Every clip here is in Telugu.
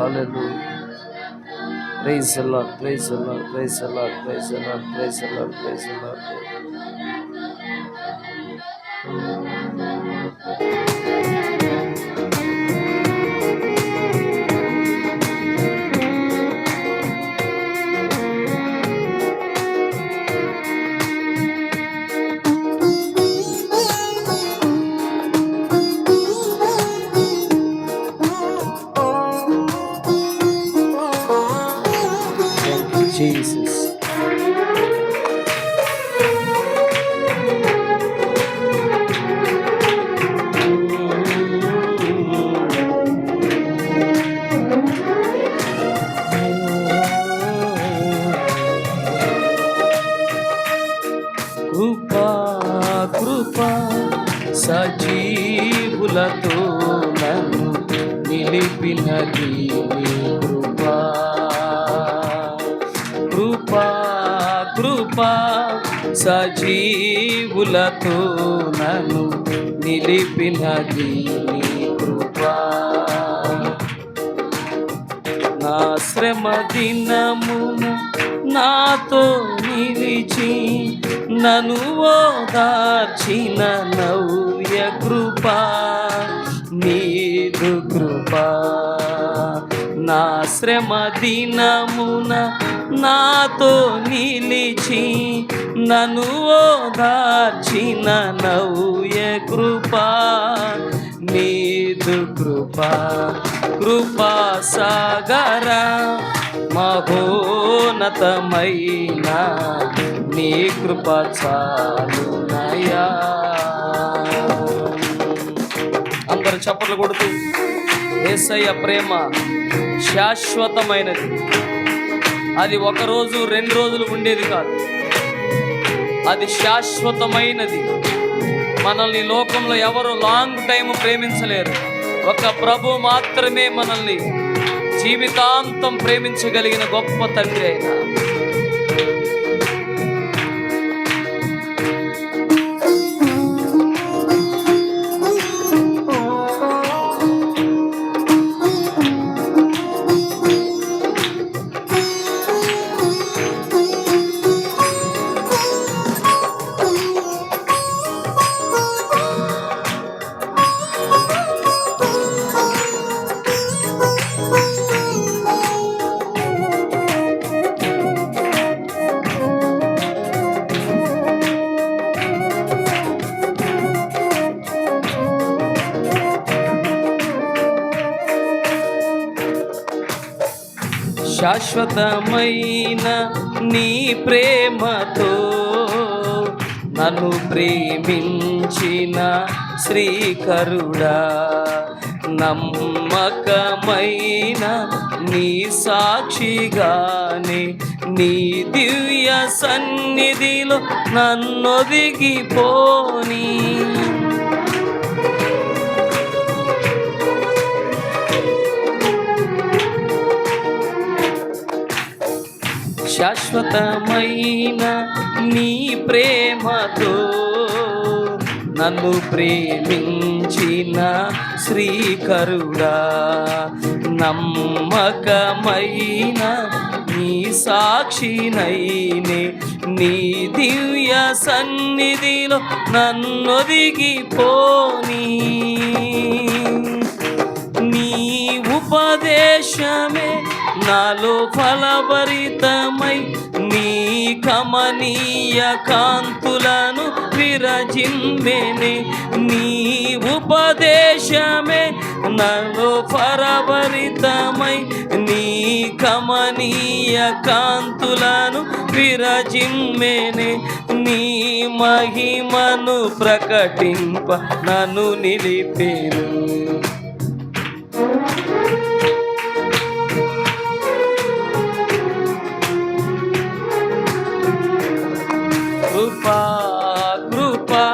Hallelujah. Praise the Lord, praise the Lord, praise the Lord, praise the Lord, praise the Lord, praise the Lord. Jesus. కృపా కృపా సజీవులతో నన్ను నిలిపినది కృపా. కృపా కృపా సజీవులతో నన్ను నిలిపినది కృపా. నా శ్రమ దినమున నాతో నిలిచి నన్ను ఓదార్చిన నవ్య కృపా నీదు కృపా. నా శ్రమ దినమున నాతో నిలిచి నన్ను ఓదార్చిన నవ్య కృపా నీదు కృపా. కృపా సాగర మహోన్నతమైన నీ కృప చాలునయా. అందరూ చప్పట్లు కొడుతూ యేసయ్య ప్రేమ శాశ్వతమైనది. అది ఒక రోజు 2 రోజులు ఉండేది కాదు, అది శాశ్వతమైనది. మనల్ని లోకంలో ఎవరు లాంగ్ టైం ప్రేమించలేరు. ఒక ప్రభు మాత్రమే మనల్ని జీవితాంతం ప్రేమించగలిగిన గొప్ప తండ్రి అయినా. శాశ్వతమైన నీ ప్రేమతో నన్ను ప్రేమించిన శ్రీకరుడా, నమ్మకమైన నీ సాక్షిగానే నీ దివ్య సన్నిధిలో నన్నొదిగిపోని. శాశ్వతమైన నీ ప్రేమతో నన్ను ప్రేమించిన శ్రీకరుడా, నమ్మకమైన నీ సాక్షినైనే నీ దివ్య సన్నిధిలో నన్నొదిగిపోని. నీ ఉపదేశమే నాలో ఫలభరితమై నీ కమనీయ కాంతులను విరజిమ్మెనే. నీ ఉపదేశమే నాలో ఫలభరితమై నీ కమనీయ కాంతులను విరజిమ్మెనే. నీ మహిమను ప్రకటింప నన్ను నిలిపెను. కృపా కృపా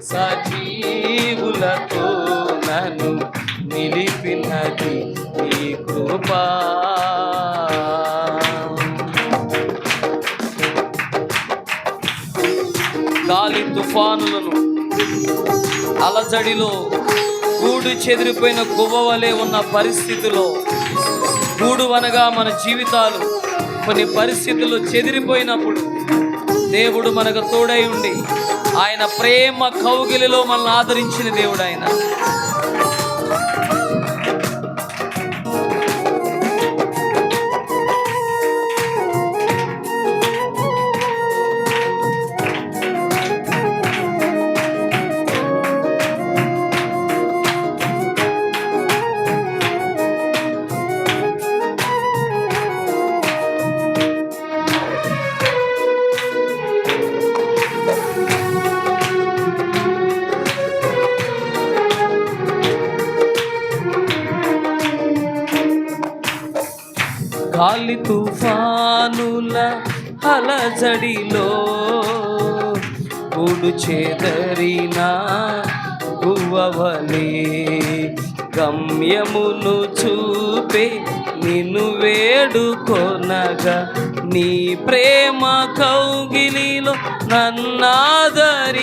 సజీవులతో నన్ను నిలిపినది నీ కృపా. గాలి తుఫానులను అలజడిలో గూడు చెదిరిపోయిన గువ్వ వలె ఉన్న పరిస్థితిలో, గూడు అనగా మన జీవితాలు కొన్ని పరిస్థితుల్లో చెదిరిపోయినప్పుడు దేవుడు మనకు తోడై ఉండి ఆయన ప్రేమ కౌగిలిలో మనల్ని ఆదరించిన దేవుడు ఆయన. గాలి తుఫానుల అలజడిలో గూడు చెదరిన గువ్వవలే గమ్యమును చూపే నిన్ను వేడుకొనగా నీ ప్రేమ కౌగిలిలో నన్నాదరించి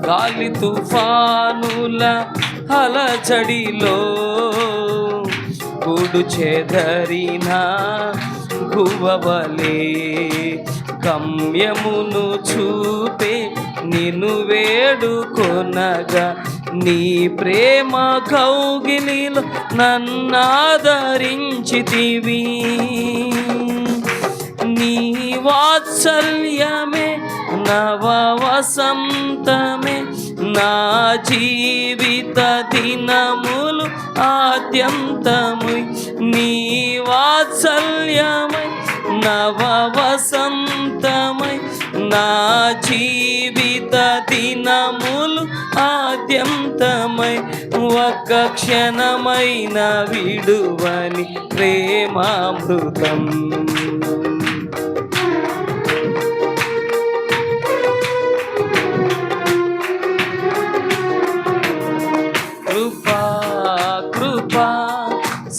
గాలి తుఫానుల అలజడిలో గూడు చెదరిన గువ్వవలే గమ్యమును చూపే నిన్ను వేడుకొనగా నీ ప్రేమ కౌగిలిలో నన్నాదరించితివి. నీ వాత్సల్యమే నవ వసంతమే నా జీవిత దినములు ఆద్యంతము. నీ వాత్సల్యమై నవ వసంతమై నా జీవిత దినములు ఆద్యంతమై ఒక్క క్షణమైన విడువని ప్రేమామృతం.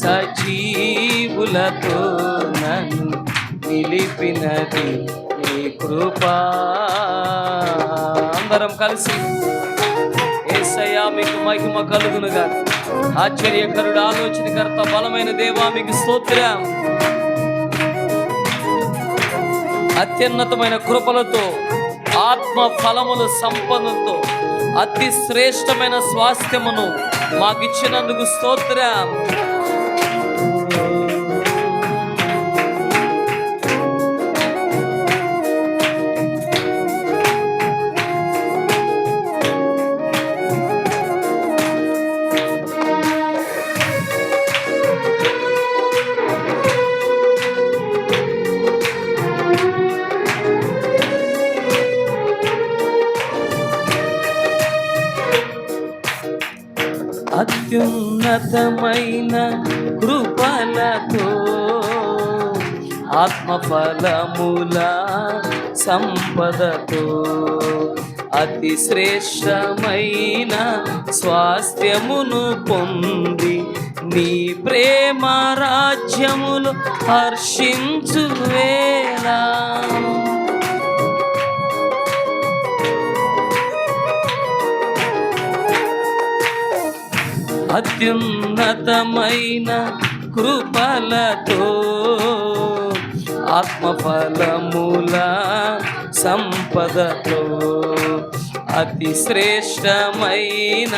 సజీవులతో నన్ను నిలిపినది నీ కృపా. అందరం కలిసి యేసయ్యా మీకు మహిమ కలుగునుగా. ఆశ్చర్యకరుడు, ఆలోచనకర్త, బలమైన దేవా మీకు స్తోత్రం. అత్యున్నతమైన కృపలతో, ఆత్మ ఫలముల సంపదతో, అతి శ్రేష్టమైన స్వాస్థ్యమును మాకిచ్చినందుకు స్తోత్రం. అత్యున్నతమైన కృపలతో, ఆత్మఫలముల సంపదతో, అతి శ్రేష్టమైన స్వాస్థ్యమును పొంది నీ ప్రేమ రాజ్యములు హర్షించు వేళ అత్యున్నతమైన కృపలతో, ఆత్మఫలముల సంపదతో, అతి శ్రేష్టమైన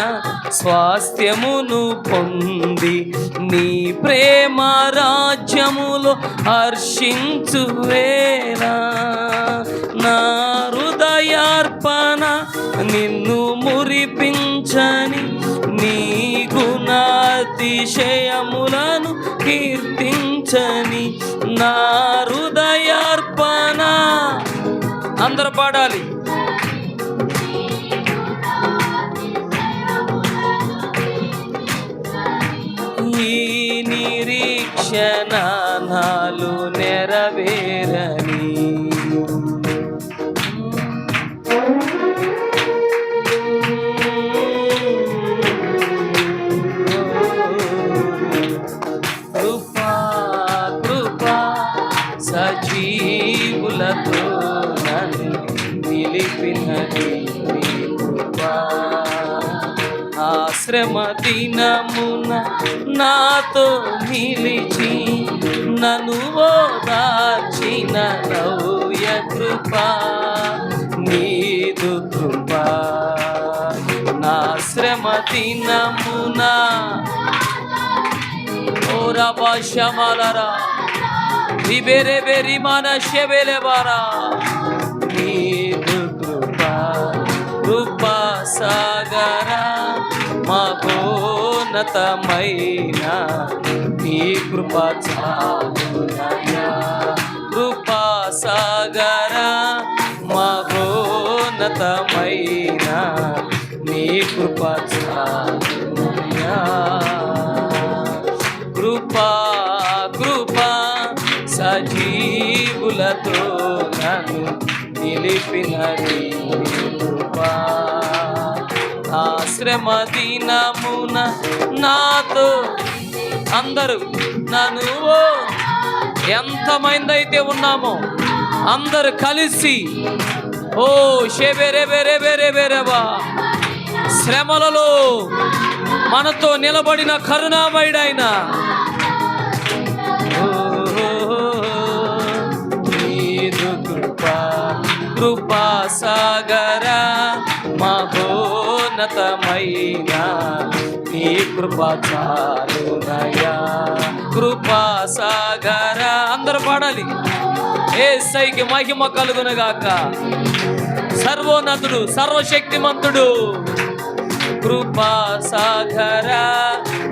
స్వాస్థ్యమును పొంది నీ ప్రేమ రాజ్యములో హర్షించు వేళ నా హృదయార్పణ నిన్ను మురిపించని నీ గుణాతిశయములను కీర్తించని నా హృదయార్పణ. అందరూ పాడాలి. ఈ నిరీక్షణ నాలు నెరవేరని కృపా సజీవులతో నన్ను నిలిపినది నీ కృపా. ఆ శ్రమ దినమున నాతో నిలిచి నన్ను ఓదార్చిన నవ్య కృపా, నీదు కృపా. నా శ్రమ దినమున ఓ రబా శమలరా రిబెరే బెరి మన శబెలే బారా, నీదు కృపా. కృపా సాగరా మహోన్నతమైన నీ కృపా చాలునయా. కృపా సాగరా మహోన్నతమైన నీ కృపా చాలునయా. కృపా కృపా సజీవులతో నన్ను నిలిపినది నీ కృపా. ఆ శ్రమ దినమున నాతో అందరూ నన్ను ఎంతమంది అయితే ఉన్నామో అందరు కలిసి ఓ షెబెరే బెరే బెరే బెరేబా శ్రమలలో మనతో నిలబడిన కరుణామయుడైన నీదు కృపా. కృపా సాగరా మహోన్నతమైన నీ కృపా చాలునయా. కృపా సాగరా అందరూ పాడాలి. యేసయ్యకి మహిమ కలుగునుగాక. సర్వోన్నతుడు సర్వశక్తిమంతుడు. కృపా సాగరా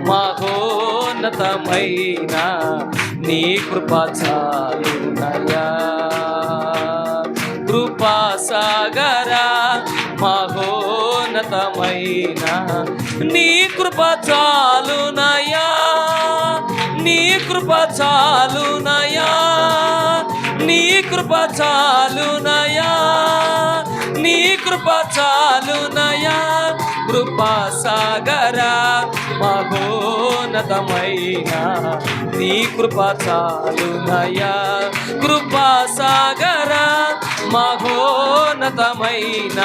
మహోన్నతమైన నీ కృపా చాలునయా. కృపా సాగరా మహోన్నతమైన నీ కృప చాలునయా. నీ కృప చాలునయా. నీ కృప చాలునయా. నీ కృప చాలునయా. కృపా సాగరా మహోన్నతమైన నీ కృప చాలునయా. కృపా సాగరా మహోన్నతమైన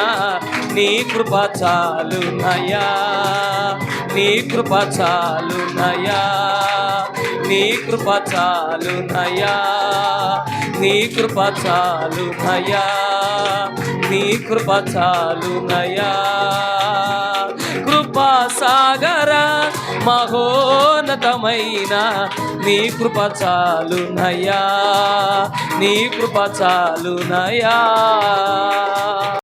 నీ కృప చాలునయా. నీ కృప చాలునయా. నీ కృప చాలునయా. నీ కృప చాలునయా. నీ కృప చాలునయా. కృపా సాగరా మహోన్నతమైన నీ కృప చాలునయా. నీ కృప చాలునయా.